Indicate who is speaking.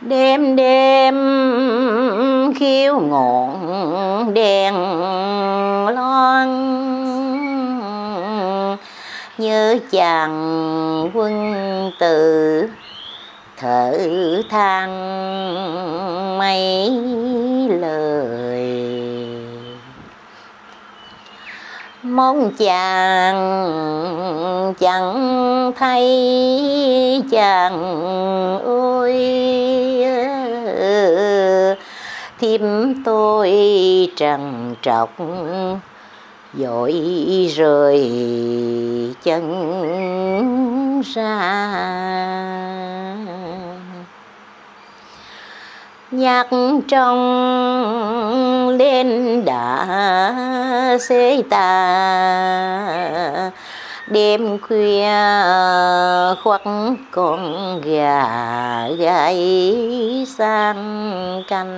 Speaker 1: Đêm đêm khiêu ngọn đèn loan, nhớ chàng quân tử thở than mấy lời. Mong chàng chẳng thấy chàng ơi, thiếp tôi trằn trọc dội rời chân ra. Nhạc trong lên đã xế tà, đêm khuya khuất con gà gáy sang canh.